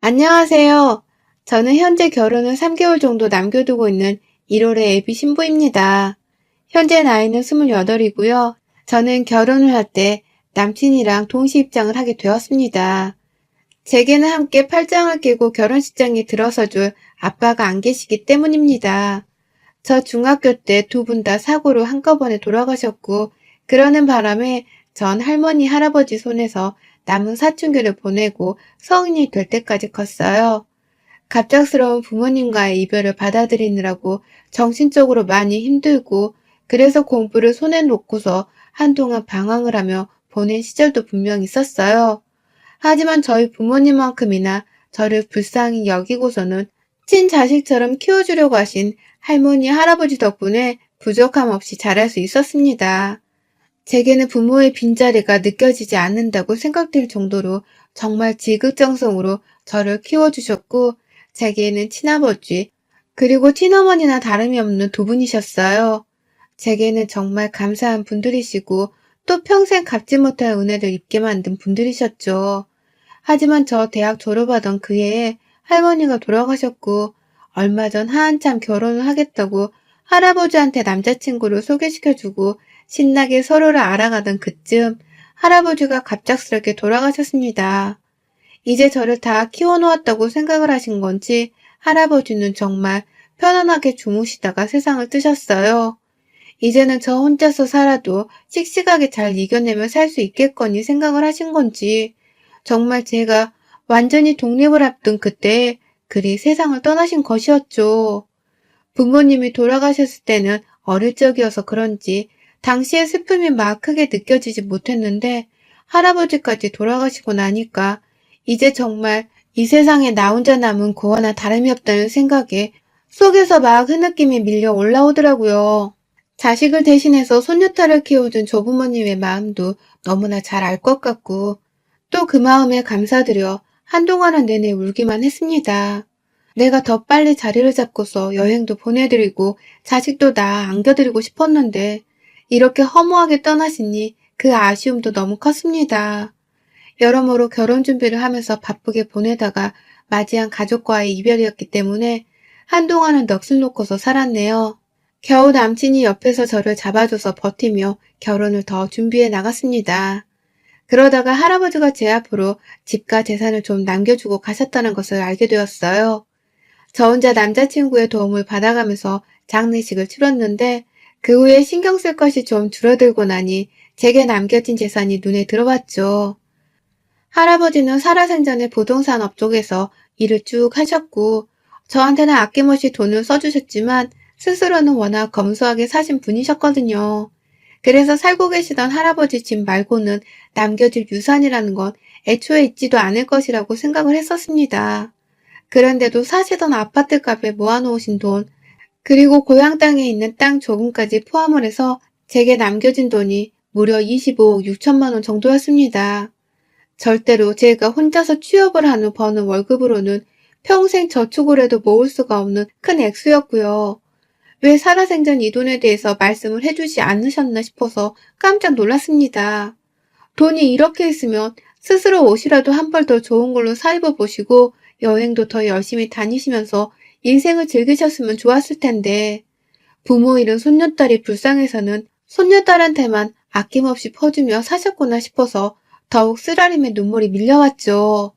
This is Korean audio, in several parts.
안녕하세요. 저는 현재 결혼을 3개월 정도 남겨두고 있는 1월의 예비 신부입니다. 현재 나이는 28이고요. 저는 결혼을 할 때 남친이랑 동시 입장을 하게 되었습니다. 제게는 함께 팔짱을 끼고 결혼식장에 들어서줄 아빠가 안 계시기 때문입니다. 저 중학교 때 두 분 다 사고로 한꺼번에 돌아가셨고, 그러는 바람에 전 할머니, 할아버지 손에서 남은 사춘기를 보내고 성인이 될 때까지 컸어요. 갑작스러운 부모님과의 이별을 받아들이느라고 정신적으로 많이 힘들고, 그래서 공부를 손에 놓고서 한동안 방황을 하며 보낸 시절도 분명 있었어요. 하지만 저희 부모님만큼이나 저를 불쌍히 여기고서는 친자식처럼 키워주려고 하신 할머니, 할아버지 덕분에 부족함 없이 자랄 수 있었습니다. 제게는 부모의 빈자리가 느껴지지 않는다고 생각될 정도로 정말 지극정성으로 저를 키워주셨고, 제게는 친아버지, 그리고 친어머니나 다름이 없는 두 분이셨어요. 제게는 정말 감사한 분들이시고, 또 평생 갚지 못할 은혜를 입게 만든 분들이셨죠. 하지만 저 대학 졸업하던 그 해에 할머니가 돌아가셨고, 얼마 전 한참 결혼을 하겠다고 할아버지한테 남자친구를 소개시켜주고 신나게 서로를 알아가던 그쯤 할아버지가 갑작스럽게 돌아가셨습니다. 이제 저를 다 키워놓았다고 생각을 하신 건지 할아버지는 정말 편안하게 주무시다가 세상을 뜨셨어요. 이제는 저 혼자서 살아도 씩씩하게 잘 이겨내며 살 수 있겠거니 생각을 하신 건지 정말 제가 완전히 독립을 앞둔 그때에 그리 세상을 떠나신 것이었죠. 부모님이 돌아가셨을 때는 어릴 적이어서 그런지 당시의 슬픔이 막 크게 느껴지지 못했는데 할아버지까지 돌아가시고 나니까 이제 정말 이 세상에 나 혼자 남은 고아나 다름이 없다는 생각에 속에서 막 흐느낌이 밀려 올라오더라고요. 자식을 대신해서 손녀딸을 키워준 조부모님의 마음도 너무나 잘 알 것 같고 또 그 마음에 감사드려 한동안은 내내 울기만 했습니다. 내가 더 빨리 자리를 잡고서 여행도 보내드리고 자식도 나 안겨드리고 싶었는데 이렇게 허무하게 떠나시니 그 아쉬움도 너무 컸습니다. 여러모로 결혼 준비를 하면서 바쁘게 보내다가 맞이한 가족과의 이별이었기 때문에 한동안은 넋을 놓고서 살았네요. 겨우 남친이 옆에서 저를 잡아줘서 버티며 결혼을 더 준비해 나갔습니다. 그러다가 할아버지가 제 앞으로 집과 재산을 좀 남겨주고 가셨다는 것을 알게 되었어요. 저 혼자 남자친구의 도움을 받아가면서 장례식을 치렀는데 그 후에 신경 쓸 것이 좀 줄어들고 나니 제게 남겨진 재산이 눈에 들어왔죠. 할아버지는 살아생전에 부동산 업쪽에서 일을 쭉 하셨고 저한테는 아낌없이 돈을 써주셨지만 스스로는 워낙 검소하게 사신 분이셨거든요. 그래서 살고 계시던 할아버지 집 말고는 남겨질 유산이라는 건 애초에 있지도 않을 것이라고 생각을 했었습니다. 그런데도 사시던 아파트 값에 모아놓으신 돈, 그리고 고향 땅에 있는 땅 조금까지 포함을 해서 제게 남겨진 돈이 무려 25억 6천만 원 정도였습니다. 절대로 제가 혼자서 취업을 한 후 버는 월급으로는 평생 저축을 해도 모을 수가 없는 큰 액수였고요. 왜 살아생전 이 돈에 대해서 말씀을 해주지 않으셨나 싶어서 깜짝 놀랐습니다. 돈이 이렇게 있으면 스스로 옷이라도 한 벌 더 좋은 걸로 사 입어보시고 여행도 더 열심히 다니시면서 인생을 즐기셨으면 좋았을 텐데 부모 잃은 손녀딸이 불쌍해서는 손녀딸한테만 아낌없이 퍼주며 사셨구나 싶어서 더욱 쓰라림의 눈물이 밀려왔죠.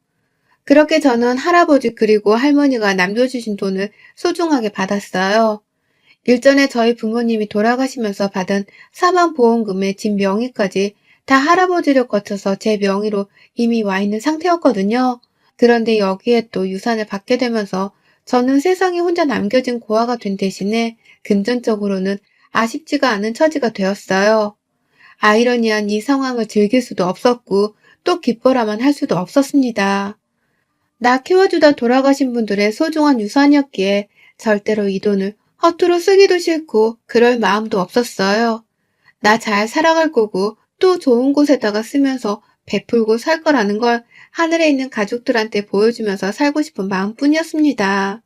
그렇게 저는 할아버지 그리고 할머니가 남겨주신 돈을 소중하게 받았어요. 일전에 저희 부모님이 돌아가시면서 받은 사망보험금의 집 명의까지 다 할아버지를 거쳐서 제 명의로 이미 와 있는 상태였거든요. 그런데 여기에 또 유산을 받게 되면서 저는 세상에 혼자 남겨진 고아가 된 대신에 금전적으로는 아쉽지가 않은 처지가 되었어요. 아이러니한 이 상황을 즐길 수도 없었고 또 기뻐라만 할 수도 없었습니다. 나 키워주다 돌아가신 분들의 소중한 유산이었기에 절대로 이 돈을 허투루 쓰기도 싫고 그럴 마음도 없었어요. 나 잘 살아갈 거고 또 좋은 곳에다가 쓰면서 베풀고 살 거라는 걸 하늘에 있는 가족들한테 보여주면서 살고 싶은 마음뿐이었습니다.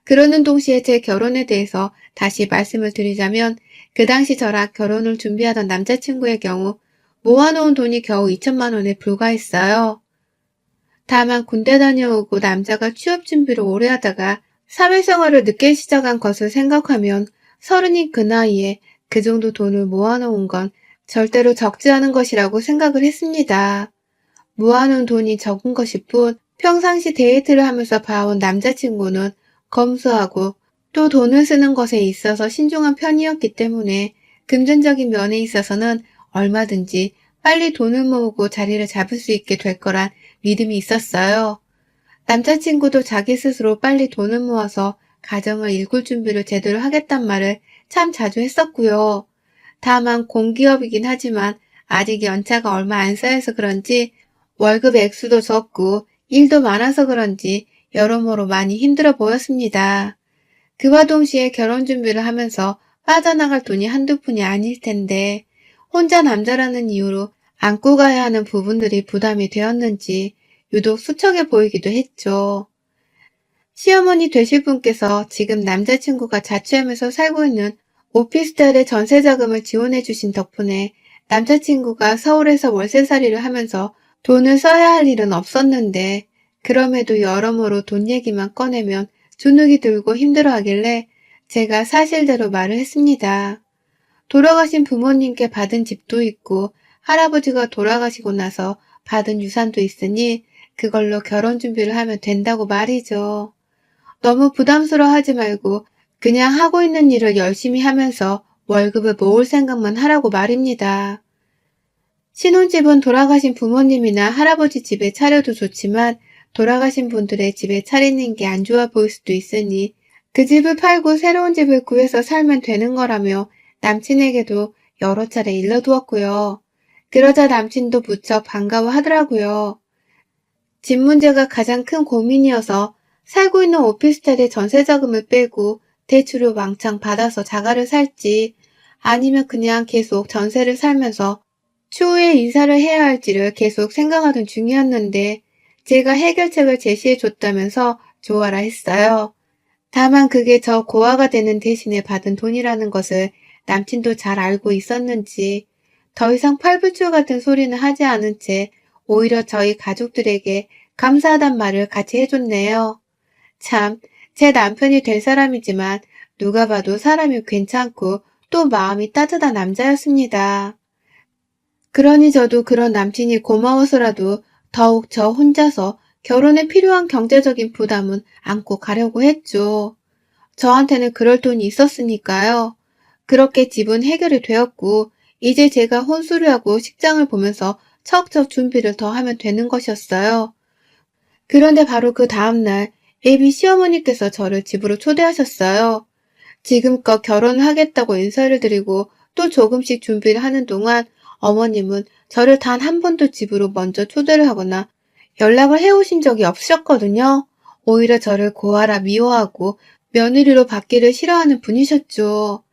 그러는 동시에 제 결혼에 대해서 다시 말씀을 드리자면 그 당시 저랑 결혼을 준비하던 남자친구의 경우 모아놓은 돈이 겨우 2천만 원에 불과했어요. 다만 군대 다녀오고 남자가 취업 준비를 오래 하다가 사회생활을 늦게 시작한 것을 생각하면 서른인 그 나이에 그 정도 돈을 모아놓은 건 절대로 적지 않은 것이라고 생각을 했습니다. 모아놓은 돈이 적은 것일 뿐 평상시 데이트를 하면서 봐온 남자친구는 검소하고 또 돈을 쓰는 것에 있어서 신중한 편이었기 때문에 금전적인 면에 있어서는 얼마든지 빨리 돈을 모으고 자리를 잡을 수 있게 될 거란 믿음이 있었어요. 남자친구도 자기 스스로 빨리 돈을 모아서 가정을 일굴 준비를 제대로 하겠단 말을 참 자주 했었고요. 다만 공기업이긴 하지만 아직 연차가 얼마 안 쌓여서 그런지 월급 액수도 적고 일도 많아서 그런지 여러모로 많이 힘들어 보였습니다. 그와 동시에 결혼 준비를 하면서 빠져나갈 돈이 한두 푼이 아닐 텐데 혼자 남자라는 이유로 안고 가야 하는 부분들이 부담이 되었는지 유독 수척해 보이기도 했죠. 시어머니 되실 분께서 지금 남자친구가 자취하면서 살고 있는 오피스텔의 전세 자금을 지원해 주신 덕분에 남자친구가 서울에서 월세살이를 하면서 돈을 써야 할 일은 없었는데 그럼에도 여러모로 돈 얘기만 꺼내면 주눅이 들고 힘들어하길래 제가 사실대로 말을 했습니다. 돌아가신 부모님께 받은 집도 있고 할아버지가 돌아가시고 나서 받은 유산도 있으니 그걸로 결혼 준비를 하면 된다고 말이죠. 너무 부담스러워하지 말고 그냥 하고 있는 일을 열심히 하면서 월급을 모을 생각만 하라고 말입니다. 신혼집은 돌아가신 부모님이나 할아버지 집에 차려도 좋지만 돌아가신 분들의 집에 차리는 게 안 좋아 보일 수도 있으니 그 집을 팔고 새로운 집을 구해서 살면 되는 거라며 남친에게도 여러 차례 일러두었고요. 그러자 남친도 무척 반가워하더라고요. 집 문제가 가장 큰 고민이어서 살고 있는 오피스텔의 전세 자금을 빼고 대출을 왕창 받아서 자가를 살지 아니면 그냥 계속 전세를 살면서 추후에 이사를 해야 할지를 계속 생각하던 중이었는데 제가 해결책을 제시해 줬다면서 좋아라 했어요. 다만 그게 저 고아가 되는 대신에 받은 돈이라는 것을 남친도 잘 알고 있었는지 더 이상 팔불출 같은 소리는 하지 않은 채 오히려 저희 가족들에게 감사하단 말을 같이 해줬네요. 참, 제 남편이 될 사람이지만 누가 봐도 사람이 괜찮고 또 마음이 따뜻한 남자였습니다. 그러니 저도 그런 남친이 고마워서라도 더욱 저 혼자서 결혼에 필요한 경제적인 부담은 안고 가려고 했죠. 저한테는 그럴 돈이 있었으니까요. 그렇게 집은 해결이 되었고 이제 제가 혼수료하고 식장을 보면서 척척 준비를 더 하면 되는 것이었어요. 그런데 바로 그 다음날 예비 시어머니께서 저를 집으로 초대하셨어요. 지금껏 결혼을 하겠다고 인사를 드리고 또 조금씩 준비를 하는 동안 어머님은 저를 단 한 번도 집으로 먼저 초대를 하거나 연락을 해오신 적이 없으셨거든요. 오히려 저를 고아라 미워하고 며느리로 받기를 싫어하는 분이셨죠.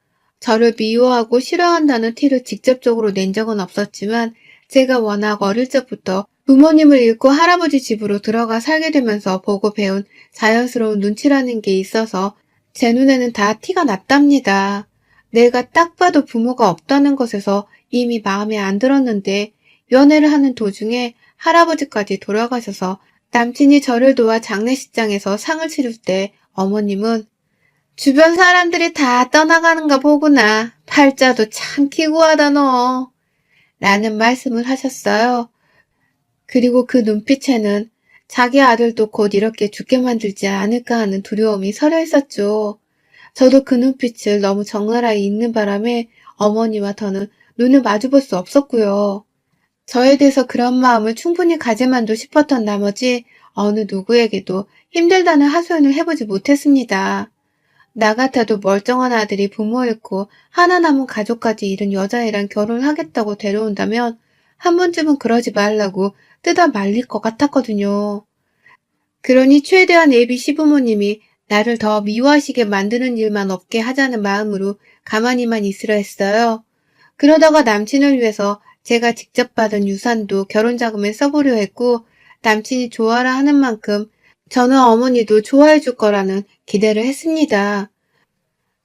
저를 미워하고 싫어한다는 티를 직접적으로 낸 적은 없었지만 제가 워낙 어릴 적부터 부모님을 잃고 할아버지 집으로 들어가 살게 되면서 보고 배운 자연스러운 눈치라는 게 있어서 제 눈에는 다 티가 났답니다. 내가 딱 봐도 부모가 없다는 것에서 이미 마음에 안 들었는데 연애를 하는 도중에 할아버지까지 돌아가셔서 남친이 저를 도와 장례식장에서 상을 치를 때 어머님은 주변 사람들이 다 떠나가는가 보구나. 팔자도 참 기구하다 너. 라는 말씀을 하셨어요. 그리고 그 눈빛에는 자기 아들도 곧 이렇게 죽게 만들지 않을까 하는 두려움이 서려 있었죠. 저도 그 눈빛을 너무 적나라히 읽는 바람에 어머니와 저는 눈을 마주볼 수 없었고요. 저에 대해서 그런 마음을 충분히 가질만도 싶었던 나머지 어느 누구에게도 힘들다는 하소연을 해보지 못했습니다. 나 같아도 멀쩡한 아들이 부모 잃고 하나 남은 가족까지 잃은 여자애랑 결혼을 하겠다고 데려온다면 한 번쯤은 그러지 말라고 뜯어 말릴 것 같았거든요. 그러니 최대한 예비 시부모님이 나를 더 미워하시게 만드는 일만 없게 하자는 마음으로 가만히만 있으려 했어요. 그러다가 남친을 위해서 제가 직접 받은 유산도 결혼자금에 써보려 했고 남친이 좋아라 하는 만큼 저는 어머니도 좋아해 줄 거라는 기대를 했습니다.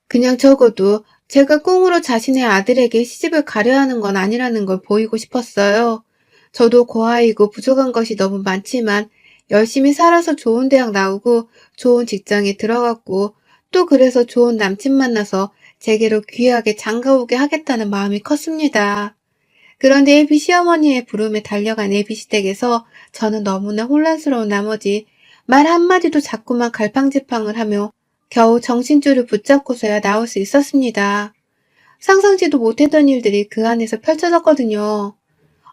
그냥 적어도 제가 꽁으로 자신의 아들에게 시집을 가려 하는 건 아니라는 걸 보이고 싶었어요. 저도 고아이고 부족한 것이 너무 많지만 열심히 살아서 좋은 대학 나오고 좋은 직장에 들어갔고 또 그래서 좋은 남친 만나서 제게로 귀하게 장가오게 하겠다는 마음이 컸습니다. 그런데 예비 시어머니의 부름에 달려간 예비 시댁에서 저는 너무나 혼란스러운 나머지 말 한마디도 자꾸만 갈팡질팡을 하며 겨우 정신줄을 붙잡고서야 나올 수 있었습니다. 상상지도 못했던 일들이 그 안에서 펼쳐졌거든요.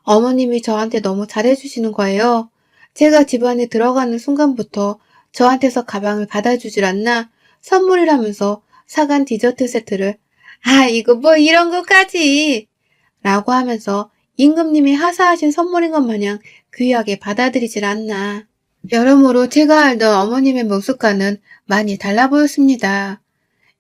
어머님이 저한테 너무 잘해주시는 거예요. 제가 집 안에 들어가는 순간부터 저한테서 가방을 받아주질 않나 선물이라면서 사간 디저트 세트를 이거 뭐 이런 것까지 라고 하면서 임금님이 하사하신 선물인 것 마냥 귀하게 받아들이질 않나. 여러모로 제가 알던 어머님의 모습과는 많이 달라 보였습니다.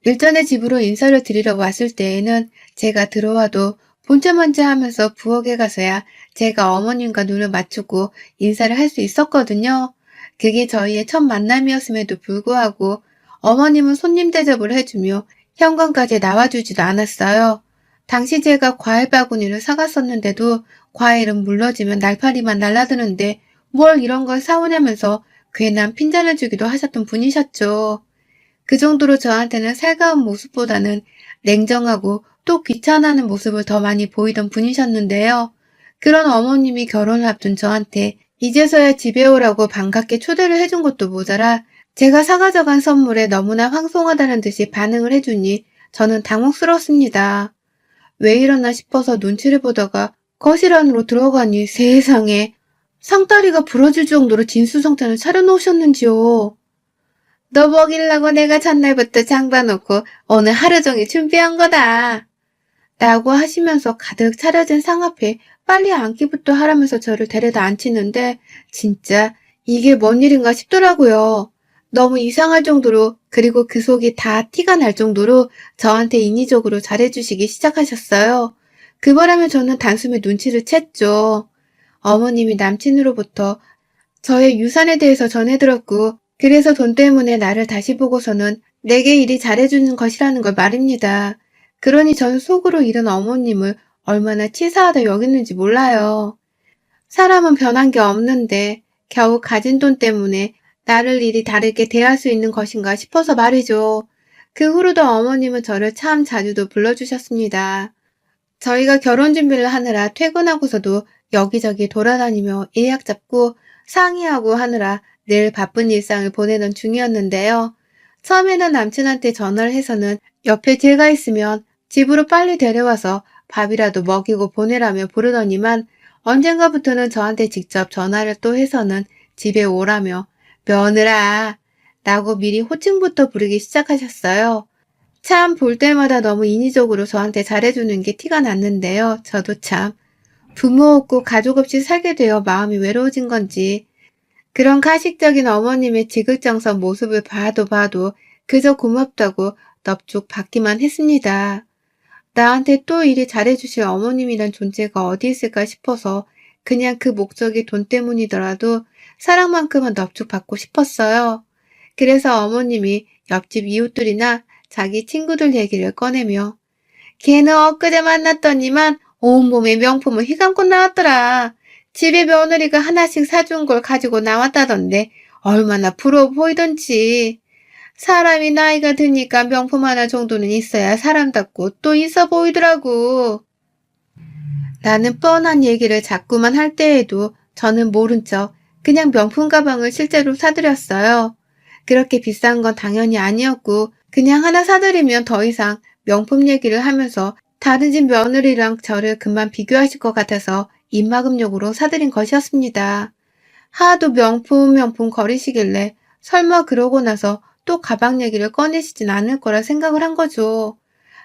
일전에 집으로 인사를 드리러 왔을 때에는 제가 들어와도 본체먼지 하면서 부엌에 가서야 제가 어머님과 눈을 맞추고 인사를 할 수 있었거든요. 그게 저희의 첫 만남이었음에도 불구하고 어머님은 손님 대접을 해주며 현관까지 나와주지도 않았어요. 당시 제가 과일 바구니를 사갔었는데도 과일은 물러지면 날파리만 날라드는데 뭘 이런 걸 사오냐면서 괜한 핀잔을 주기도 하셨던 분이셨죠. 그 정도로 저한테는 살가운 모습보다는 냉정하고 또 귀찮아하는 모습을 더 많이 보이던 분이셨는데요. 그런 어머님이 결혼을 앞둔 저한테 이제서야 집에 오라고 반갑게 초대를 해준 것도 모자라 제가 사가져간 선물에 너무나 황송하다는 듯이 반응을 해주니 저는 당혹스러웠습니다. 왜 이러나 싶어서 눈치를 보다가 거실 안으로 들어가니 세상에 상다리가 부러질 정도로 진수성찬을 차려놓으셨는지요. 너 먹이려고 내가 전날부터 장봐놓고 오늘 하루 종일 준비한 거다. 라고 하시면서 가득 차려진 상 앞에 빨리 앉기부터 하라면서 저를 데려다 앉히는데 진짜 이게 뭔 일인가 싶더라고요. 너무 이상할 정도로 그리고 그 속이 다 티가 날 정도로 저한테 인위적으로 잘해주시기 시작하셨어요. 그 바람에 저는 단숨에 눈치를 챘죠. 어머님이 남친으로부터 저의 유산에 대해서 전해들었고 그래서 돈 때문에 나를 다시 보고서는 내게 이리 잘해주는 것이라는 걸 말입니다. 그러니 전 속으로 이런 어머님을 얼마나 치사하다 여겼는지 몰라요. 사람은 변한 게 없는데 겨우 가진 돈 때문에 나를 이리 다르게 대할 수 있는 것인가 싶어서 말이죠. 그 후로도 어머님은 저를 참 자주도 불러주셨습니다. 저희가 결혼 준비를 하느라 퇴근하고서도 여기저기 돌아다니며 예약 잡고 상의하고 하느라 늘 바쁜 일상을 보내던 중이었는데요. 처음에는 남친한테 전화를 해서는 옆에 제가 있으면 집으로 빨리 데려와서 밥이라도 먹이고 보내라며 부르더니만 언젠가부터는 저한테 직접 전화를 또 해서는 집에 오라며 며느라 라고 미리 호칭부터 부르기 시작하셨어요. 참 볼 때마다 너무 인위적으로 저한테 잘해주는 게 티가 났는데요. 저도 참 부모 없고 가족 없이 살게 되어 마음이 외로워진 건지 그런 가식적인 어머님의 지극정성 모습을 봐도 그저 고맙다고 넙죽 받기만 했습니다. 나한테 또 이리 잘해주실 어머님이란 존재가 어디 있을까 싶어서 그냥 그 목적이 돈 때문이더라도 사랑만큼은 넙죽 받고 싶었어요. 그래서 어머님이 옆집 이웃들이나 자기 친구들 얘기를 꺼내며 걔는 엊그제 만났더니만 온몸에 명품을 휘감고 나왔더라. 집에 며느리가 하나씩 사준 걸 가지고 나왔다던데 얼마나 부러워 보이던지. 사람이 나이가 드니까 명품 하나 정도는 있어야 사람답고 또 있어 보이더라고. 라는 뻔한 얘기를 자꾸만 할 때에도 저는 모른 척 그냥 명품 가방을 실제로 사드렸어요. 그렇게 비싼 건 당연히 아니었고 그냥 하나 사드리면 더 이상 명품 얘기를 하면서 다른 집 며느리랑 저를 그만 비교하실 것 같아서 입막음용으로 사드린 것이었습니다. 하도 명품 거리시길래 설마 그러고 나서 또 가방 얘기를 꺼내시진 않을 거라 생각을 한 거죠.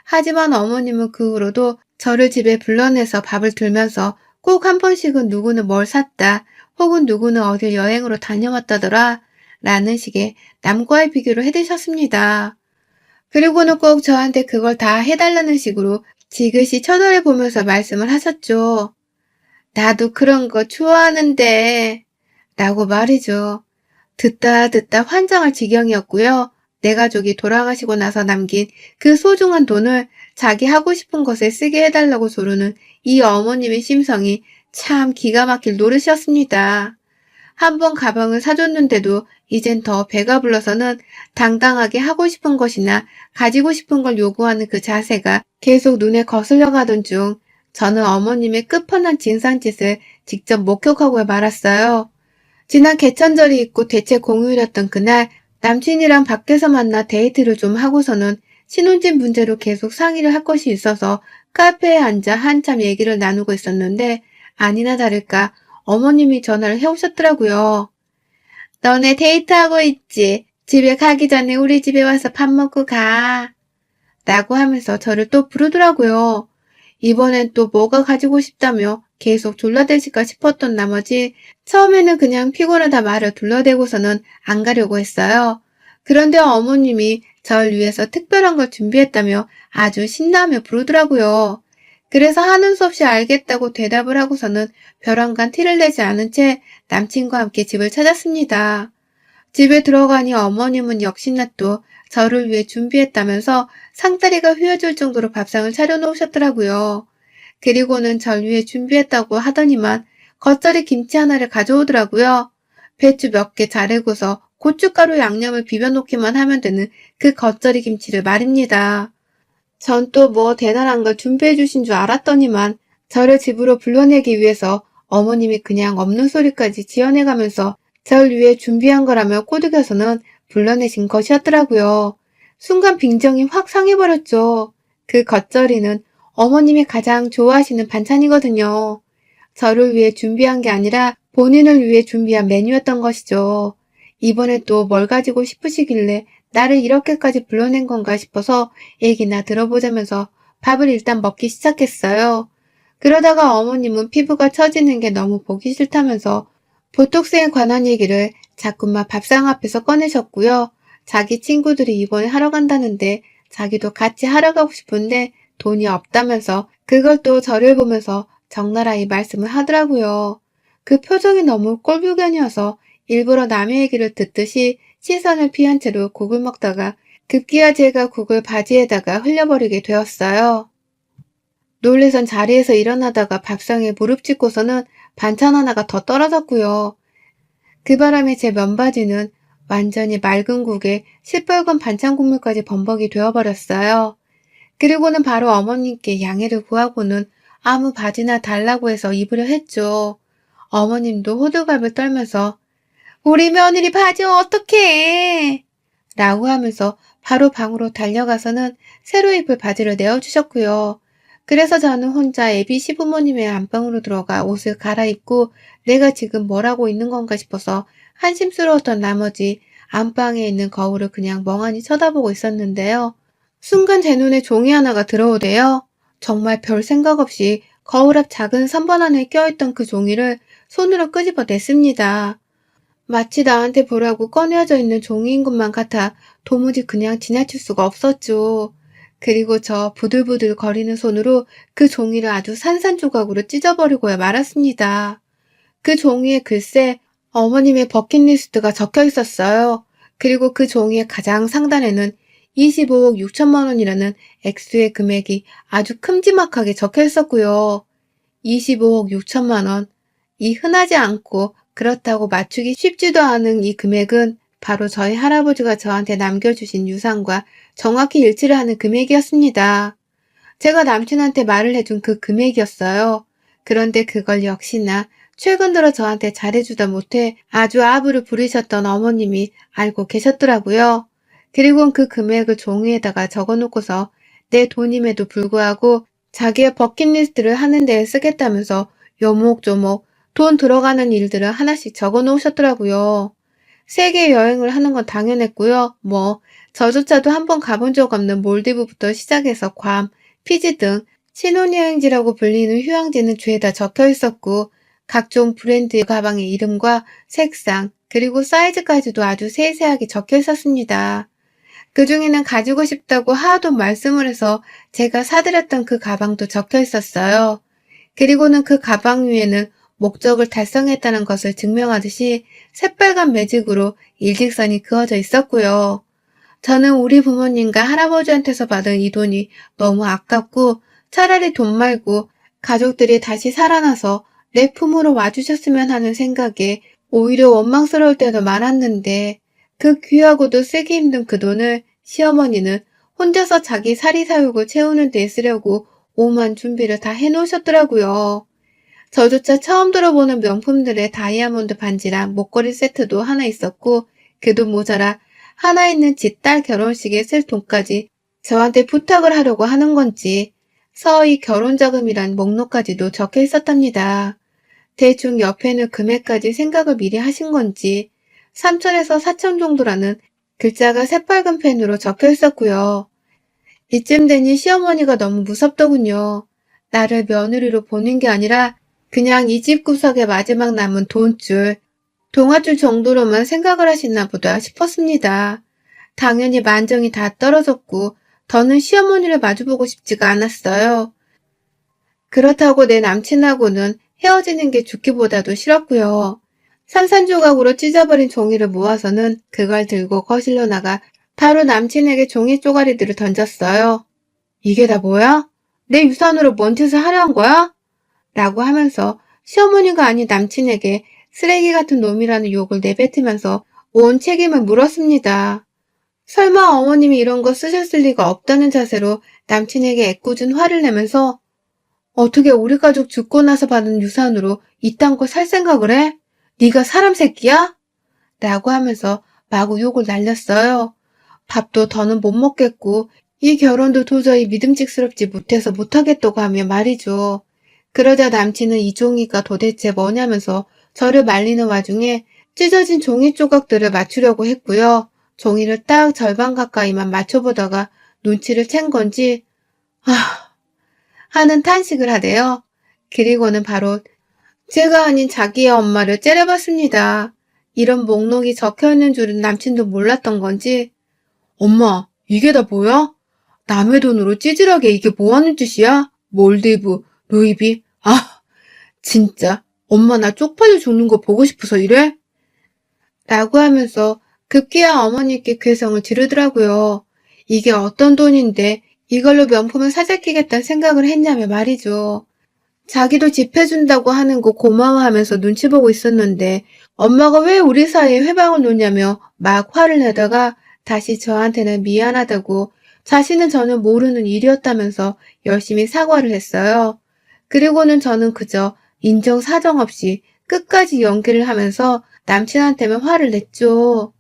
하지만 어머님은 그 후로도 저를 집에 불러내서 밥을 들면서 꼭 한 번씩은 누구는 뭘 샀다 혹은 누구는 어딜 여행으로 다녀왔다더라 라는 식의 남과의 비교를 해드셨습니다. 그리고는 꼭 저한테 그걸 다 해달라는 식으로 지그시 쳐다보면서 말씀을 하셨죠. 나도 그런 거 좋아하는데 라고 말이죠. 듣다 환장할 지경이었고요. 내 가족이 돌아가시고 나서 남긴 그 소중한 돈을 자기 하고 싶은 것에 쓰게 해달라고 조르는 이 어머님의 심성이 참 기가 막힐 노릇이었습니다. 한 번 가방을 사줬는데도 이젠 더 배가 불러서는 당당하게 하고 싶은 것이나 가지고 싶은 걸 요구하는 그 자세가 계속 눈에 거슬려 가던 중 저는 어머님의 끝판왕 진상짓을 직접 목격하고 말았어요. 지난 개천절이 있고 대체 공휴일이었던 그날 남친이랑 밖에서 만나 데이트를 좀 하고서는 신혼집 문제로 계속 상의를 할 것이 있어서 카페에 앉아 한참 얘기를 나누고 있었는데 아니나 다를까 어머님이 전화를 해오셨더라고요. 너네 데이트하고 있지? 집에 가기 전에 우리 집에 와서 밥 먹고 가. 라고 하면서 저를 또 부르더라고요. 이번엔 또 뭐가 가지고 싶다며 계속 졸라대실까 싶었던 나머지 처음에는 그냥 피곤하다 말을 둘러대고서는 안 가려고 했어요. 그런데 어머님이 절 위해서 특별한 걸 준비했다며 아주 신나며 부르더라고요. 그래서 하는 수 없이 알겠다고 대답을 하고서는 벼랑간 티를 내지 않은 채 남친과 함께 집을 찾았습니다. 집에 들어가니 어머님은 역시나 또 저를 위해 준비했다면서 상다리가 휘어질 정도로 밥상을 차려놓으셨더라고요. 그리고는 절 위해 준비했다고 하더니만 겉절이 김치 하나를 가져오더라고요. 배추 몇 개 자르고서 고춧가루 양념을 비벼놓기만 하면 되는 그 겉절이 김치를 말입니다. 전 또 뭐 대단한 걸 준비해 주신 줄 알았더니만 저를 집으로 불러내기 위해서 어머님이 그냥 없는 소리까지 지어내가면서 절 위해 준비한 거라며 꼬드겨서는 불러내신 것이었더라고요. 순간 빈정이 확 상해버렸죠. 그 겉절이는 어머님이 가장 좋아하시는 반찬이거든요. 저를 위해 준비한 게 아니라 본인을 위해 준비한 메뉴였던 것이죠. 이번에 또 뭘 가지고 싶으시길래 나를 이렇게까지 불러낸 건가 싶어서 얘기나 들어보자면서 밥을 일단 먹기 시작했어요. 그러다가 어머님은 피부가 처지는 게 너무 보기 싫다면서 보톡스에 관한 얘기를 자꾸만 밥상 앞에서 꺼내셨고요. 자기 친구들이 이번에 하러 간다는데 자기도 같이 하러 가고 싶은데 돈이 없다면서 그걸 또 저를 보면서 적나라히 말씀을 하더라고요. 그 표정이 너무 꼴불견이어서 일부러 남의 얘기를 듣듯이 시선을 피한 채로 국을 먹다가 급기야 제가 국을 바지에다가 흘려버리게 되었어요. 놀래선 자리에서 일어나다가 밥상에 무릎 짚고서는 반찬 하나가 더 떨어졌고요. 그 바람에 제 면바지는 완전히 맑은 국에 시뻘건 반찬 국물까지 범벅이 되어버렸어요. 그리고는 바로 어머님께 양해를 구하고는 아무 바지나 달라고 해서 입으려 했죠. 어머님도 호들갑을 떨면서 우리 며느리 바지 어떡해! 라고 하면서 바로 방으로 달려가서는 새로 입을 바지를 내어주셨고요. 그래서 저는 혼자 애비 시부모님의 안방으로 들어가 옷을 갈아입고 내가 지금 뭘 하고 있는 건가 싶어서 한심스러웠던 나머지 안방에 있는 거울을 그냥 멍하니 쳐다보고 있었는데요. 순간 제 눈에 종이 하나가 들어오대요. 정말 별 생각 없이 거울 앞 작은 선반 안에 껴있던 그 종이를 손으로 끄집어 냈습니다. 마치 나한테 보라고 꺼내어져 있는 종이인 것만 같아 도무지 그냥 지나칠 수가 없었죠. 그리고 저 부들부들 거리는 손으로 그 종이를 아주 산산조각으로 찢어버리고야 말았습니다. 그 종이에 글쎄 어머님의 버킷리스트가 적혀 있었어요. 그리고 그 종이의 가장 상단에는 25억 6천만 원이라는 액수의 금액이 아주 큼지막하게 적혀 있었고요. 25억 6천만 원. 이 흔하지 않고 그렇다고 맞추기 쉽지도 않은 이 금액은 바로 저희 할아버지가 저한테 남겨주신 유산과 정확히 일치를 하는 금액이었습니다. 제가 남친한테 말을 해준 그 금액이었어요. 그런데 그걸 역시나 최근 들어 저한테 잘해주다 못해 아주 아부를 부리셨던 어머님이 알고 계셨더라고요. 그리고 그 금액을 종이에다가 적어놓고서 내 돈임에도 불구하고 자기의 버킷리스트를 하는 데에 쓰겠다면서 요목조목 돈 들어가는 일들을 하나씩 적어 놓으셨더라고요. 세계 여행을 하는 건 당연했고요. 저조차도 한번 가본 적 없는 몰디브부터 시작해서 괌, 피지 등 신혼여행지라고 불리는 휴양지는 죄다 적혀 있었고 각종 브랜드 가방의 이름과 색상 그리고 사이즈까지도 아주 세세하게 적혀 있었습니다. 그중에는 가지고 싶다고 하도 말씀을 해서 제가 사드렸던 그 가방도 적혀 있었어요. 그리고는 그 가방 위에는 목적을 달성했다는 것을 증명하듯이 새빨간 매직으로 일직선이 그어져 있었고요. 저는 우리 부모님과 할아버지한테서 받은 이 돈이 너무 아깝고 차라리 돈 말고 가족들이 다시 살아나서 내 품으로 와주셨으면 하는 생각에 오히려 원망스러울 때도 많았는데 그 귀하고도 쓰기 힘든 그 돈을 시어머니는 혼자서 자기 사리사욕을 채우는 데 쓰려고 오만 준비를 다 해놓으셨더라고요. 저조차 처음 들어보는 명품들의 다이아몬드 반지랑 목걸이 세트도 하나 있었고 그 돈 모자라 하나 있는 지 딸 결혼식에 쓸 돈까지 저한테 부탁을 하려고 하는 건지 서희 결혼자금이란 목록까지도 적혀 있었답니다. 대충 옆에는 금액까지 생각을 미리 하신 건지 3천에서 4천 정도라는 글자가 새빨간 펜으로 적혀 있었고요. 이쯤 되니 시어머니가 너무 무섭더군요. 나를 며느리로 보는 게 아니라 그냥 이 집 구석에 마지막 남은 돈줄, 동아줄 정도로만 생각을 하시나 보다 싶었습니다. 당연히 만정이 다 떨어졌고 더는 시어머니를 마주보고 싶지가 않았어요. 그렇다고 내 남친하고는 헤어지는 게 죽기보다도 싫었고요. 산산조각으로 찢어버린 종이를 모아서는 그걸 들고 거실로 나가 바로 남친에게 종이 쪼가리들을 던졌어요. 이게 다 뭐야? 내 유산으로 뭔 짓을 하려는 거야? 라고 하면서 시어머니가 아닌 남친에게 쓰레기 같은 놈이라는 욕을 내뱉으면서 온 책임을 물었습니다. 설마 어머님이 이런 거 쓰셨을 리가 없다는 자세로 남친에게 애꿎은 화를 내면서 어떻게 우리 가족 죽고 나서 받은 유산으로 이딴 거 살 생각을 해? 네가 사람 새끼야? 라고 하면서 마구 욕을 날렸어요. 밥도 더는 못 먹겠고 이 결혼도 도저히 믿음직스럽지 못해서 못하겠다고 하며 말이죠. 그러자 남친은 이 종이가 도대체 뭐냐면서 저를 말리는 와중에 찢어진 종이 조각들을 맞추려고 했고요. 종이를 딱 절반 가까이만 맞춰보다가 눈치를 챈 건지 하는 탄식을 하대요. 그리고는 바로 제가 아닌 자기의 엄마를 째려봤습니다. 이런 목록이 적혀있는 줄은 남친도 몰랐던 건지 엄마, 이게 다 뭐야? 남의 돈으로 찌질하게 이게 뭐 하는 짓이야? 몰디브, 루이비, 진짜 엄마 나 쪽팔려 죽는 거 보고 싶어서 이래? 라고 하면서 급기야 어머니께 괴성을 지르더라고요. 이게 어떤 돈인데 이걸로 명품을 사재끼겠다는 생각을 했냐며 말이죠. 자기도 집 해준다고 하는 거 고마워하면서 눈치 보고 있었는데 엄마가 왜 우리 사이에 회방을 놓냐며 막 화를 내다가 다시 저한테는 미안하다고 자신은 전혀 모르는 일이었다면서 열심히 사과를 했어요. 그리고는 저는 그저 인정사정 없이 끝까지 연기를 하면서 남친한테만 화를 냈죠.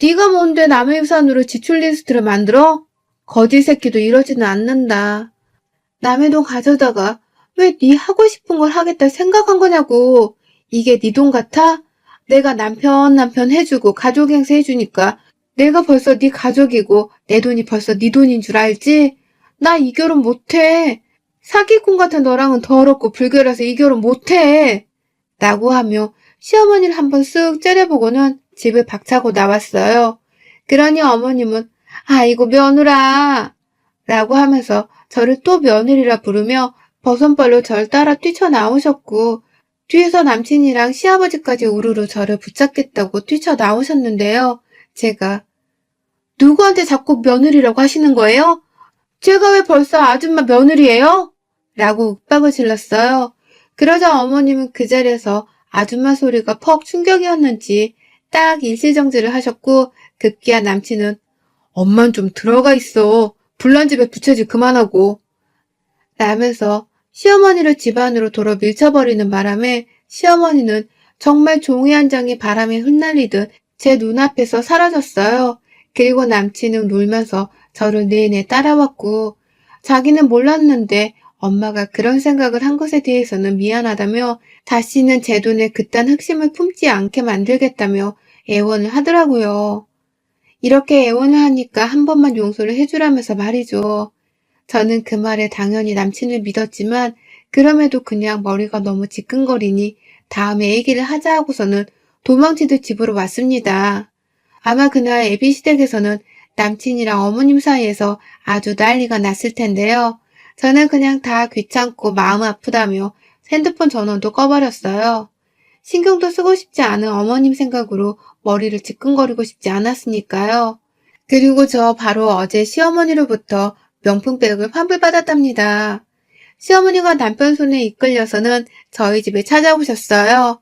네가 뭔데 남의 유산으로 지출 리스트를 만들어? 거지 새끼도 이러지는 않는다. 남의 돈 가져다가 왜 네 하고 싶은 걸 하겠다 생각한 거냐고. 이게 네 돈 같아? 내가 남편 해주고 가족 행세 해주니까 내가 벌써 네 가족이고 내 돈이 벌써 네 돈인 줄 알지? 나 이 결혼 못해. 사기꾼 같은 너랑은 더럽고 불결해서 이 결혼 못해. 라고 하며 시어머니를 한번 쓱 째려보고는 집을 박차고 나왔어요. 그러니 어머님은 아이고 며느라 라고 하면서 저를 또 며느리라 부르며 버선발로 절 따라 뛰쳐나오셨고 뒤에서 남친이랑 시아버지까지 우르르 저를 붙잡겠다고 뛰쳐나오셨는데요. 제가 누구한테 자꾸 며느리라고 하시는 거예요? 제가 왜 벌써 아줌마 며느리예요? 라고 윽박을 질렀어요. 그러자 어머님은 그 자리에서 아줌마 소리가 퍽 충격이었는지 딱 일시정지를 하셨고 급기야 남친은 엄만 좀 들어가 있어. 불난 집에 부채질 그만하고 라면서 시어머니를 집 안으로 돌아 밀쳐버리는 바람에 시어머니는 정말 종이 한 장이 바람에 흩날리듯 제 눈앞에서 사라졌어요. 그리고 남친은 놀면서 저를 내내 따라왔고 자기는 몰랐는데 엄마가 그런 생각을 한 것에 대해서는 미안하다며 다시는 제 돈에 그딴 흑심을 품지 않게 만들겠다며 애원을 하더라고요. 이렇게 애원을 하니까 한 번만 용서를 해주라면서 말이죠. 저는 그 말에 당연히 남친을 믿었지만 그럼에도 그냥 머리가 너무 지끈거리니 다음에 얘기를 하자 하고서는 도망치듯 집으로 왔습니다. 아마 그날 애비시댁에서는 남친이랑 어머님 사이에서 아주 난리가 났을 텐데요. 저는 그냥 다 귀찮고 마음 아프다며 핸드폰 전원도 꺼버렸어요. 신경도 쓰고 싶지 않은 어머님 생각으로 머리를 지끈거리고 싶지 않았으니까요. 그리고 저 바로 어제 시어머니로부터 명품백을 환불받았답니다. 시어머니가 남편 손에 이끌려서는 저희 집에 찾아오셨어요.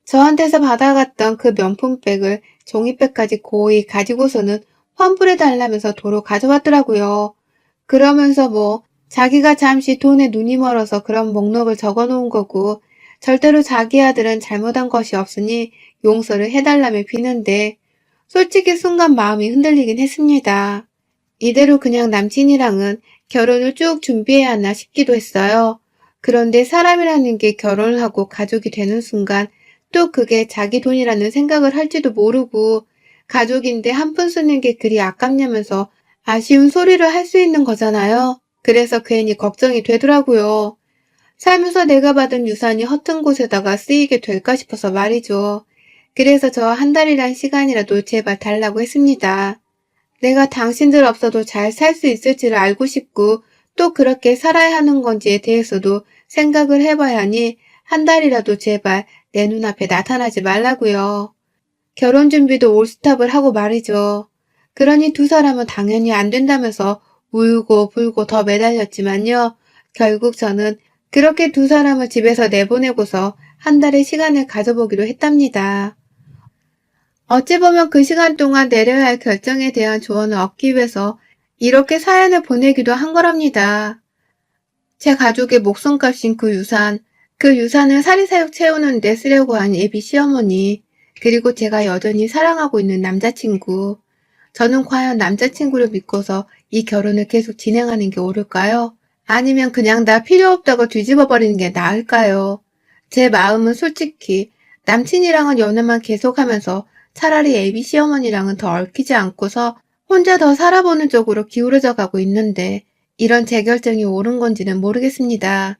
저한테서 받아갔던 그 명품백을 종이백까지 고이 가지고서는 환불해달라면서 도로 가져왔더라고요. 그러면서 자기가 잠시 돈에 눈이 멀어서 그런 목록을 적어놓은 거고 절대로 자기 아들은 잘못한 것이 없으니 용서를 해달라며 비는데 솔직히 순간 마음이 흔들리긴 했습니다. 이대로 그냥 남친이랑은 결혼을 쭉 준비해야 하나 싶기도 했어요. 그런데 사람이라는 게 결혼을 하고 가족이 되는 순간 또 그게 자기 돈이라는 생각을 할지도 모르고 가족인데 한 푼 쓰는 게 그리 아깝냐면서 아쉬운 소리를 할 수 있는 거잖아요. 그래서 괜히 걱정이 되더라고요. 살면서 내가 받은 유산이 허튼 곳에다가 쓰이게 될까 싶어서 말이죠. 그래서 저 한 달이란 시간이라도 제발 달라고 했습니다. 내가 당신들 없어도 잘 살 수 있을지를 알고 싶고 또 그렇게 살아야 하는 건지에 대해서도 생각을 해봐야 하니 한 달이라도 제발 내 눈앞에 나타나지 말라고요. 결혼 준비도 올스탑을 하고 말이죠. 그러니 두 사람은 당연히 안 된다면서 울고 불고 더 매달렸지만요. 결국 저는 그렇게 두 사람을 집에서 내보내고서 한 달의 시간을 가져보기로 했답니다. 어찌 보면 그 시간 동안 내려야 할 결정에 대한 조언을 얻기 위해서 이렇게 사연을 보내기도 한 거랍니다. 제 가족의 목숨값인 그 유산을 사리사욕 채우는 데 쓰려고 한 예비 시어머니, 그리고 제가 여전히 사랑하고 있는 남자친구. 저는 과연 남자친구를 믿고서 이 결혼을 계속 진행하는 게 옳을까요? 아니면 그냥 다 필요 없다고 뒤집어 버리는 게 나을까요? 제 마음은 솔직히 남친이랑은 연애만 계속하면서 차라리 예비 시어머니랑은 더 얽히지 않고서 혼자 더 살아보는 쪽으로 기울어져 가고 있는데 이런 제 결정이 옳은 건지는 모르겠습니다.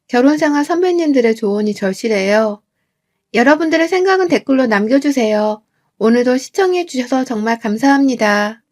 결혼생활 선배님들의 조언이 절실해요. 여러분들의 생각은 댓글로 남겨주세요. 오늘도 시청해주셔서 정말 감사합니다.